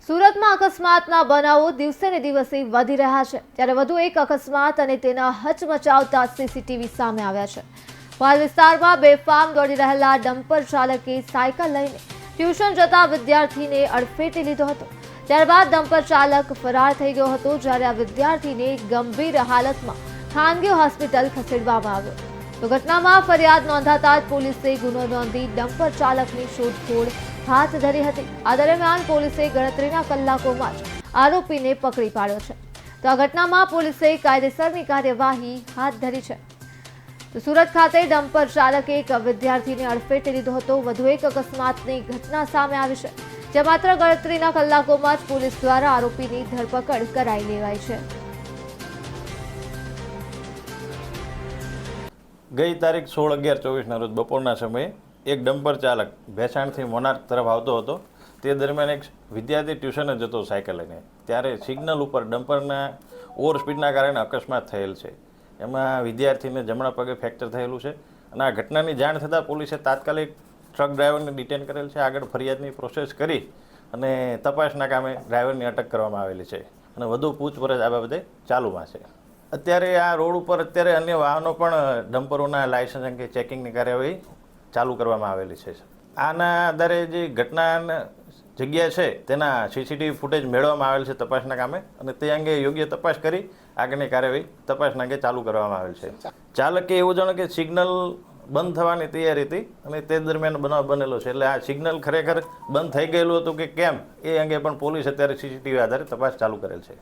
સુરતમાં અકસ્માતના બનાવો દિવસે ને દિવસે વધી રહ્યા છે, ત્યારે વધુ એક અકસ્માત અને તેના હચમચાવતા સીસીટીવી સામે આવ્યા છે। પાલ વિસ્તારમાં બેફામ દોડી રહેલા ડમ્પર ચાલકે સાયકલ લઈને ટ્યુશન જતા વિદ્યાર્થીને અડફેટે લીધો હતો। ત્યારબાદ ડમ્પર ચાલક ફરાર થઈ ગયો હતો, જ્યારે આ વિદ્યાર્થીને ગંભીર હાલતમાં ખાનગી હોસ્પિટલ ખસેડવામાં આવ્યો। તો ઘટનામાં ફરિયાદ નોંધાતા જ પોલીસે ગુનો નોંધી ડમ્પર ચાલકની શોધખોળ હાથ ધરી હતી। આ દરમિયાન પોલીસે ગણતરીના કલાકોમાં જ આરોપીને પકડી પાડ્યો છે। તો આ ઘટનામાં પોલીસે કાયદેસરની કાર્યવાહી હાથ ધરી છે। તો સુરત ખાતે ડમ્પર ચાલકે એક વિદ્યાર્થીને અડફેટે લીધો હતો। વધુ એક અકસ્માતની ઘટના સામે આવી છે, જે માત્ર ગણતરીના કલાકોમાં જ પોલીસ દ્વારા આરોપીની ધરપકડ કરાઈ લેવાઈ છે। ગઈ તારીખ 16/11/24ના રોજ બપોરના સમયે એક ડમ્પર ચાલક ભેસાણથી મોનાર્ક તરફ આવતો હતો। તે દરમિયાન એક વિદ્યાર્થી ટ્યુશને જતો સાયકલ લઈને, ત્યારે સિગ્નલ ઉપર ડમ્પરના ઓવર સ્પીડના કારણે અકસ્માત થયેલ છે। એમાં વિદ્યાર્થીને જમણા પગે ફ્રેક્ચર થયેલું છે અને આ ઘટનાની જાણ થતાં પોલીસે તાત્કાલિક ટ્રક ડ્રાઈવરને ડિટેન કરેલ છે। આગળ ફરિયાદની પ્રોસેસ કરી અને તપાસના કામે ડ્રાઈવરની અટક કરવામાં આવેલી છે અને વધુ પૂછપરછ આ બાબતે ચાલુમાં છે। અત્યારે આ રોડ ઉપર અન્ય વાહનો પણ ડમ્પરોના લાયસન્સ અંગે ચેકિંગની કાર્યવાહી ચાલુ કરવામાં આવેલી છે। આના આધારે જે ઘટના જગ્યા છે તેના સીસીટીવી ફૂટેજ મેળવવામાં આવેલ છે તપાસના કામે, અને તે અંગે યોગ્ય તપાસ કરી આગળની કાર્યવાહી તપાસના અંગે ચાલુ કરવામાં આવેલ છે। ચાલકે એવું જાણે કે સિગ્નલ બંધ થવાની તૈયારી હતી અને તે દરમિયાન બનાવ બનેલો છે, એટલે આ સિગ્નલ ખરેખર બંધ થઈ ગયેલું હતું કે કેમ એ અંગે પણ પોલીસ અત્યારે સીસીટીવી આધારે તપાસ ચાલુ કરેલ છે।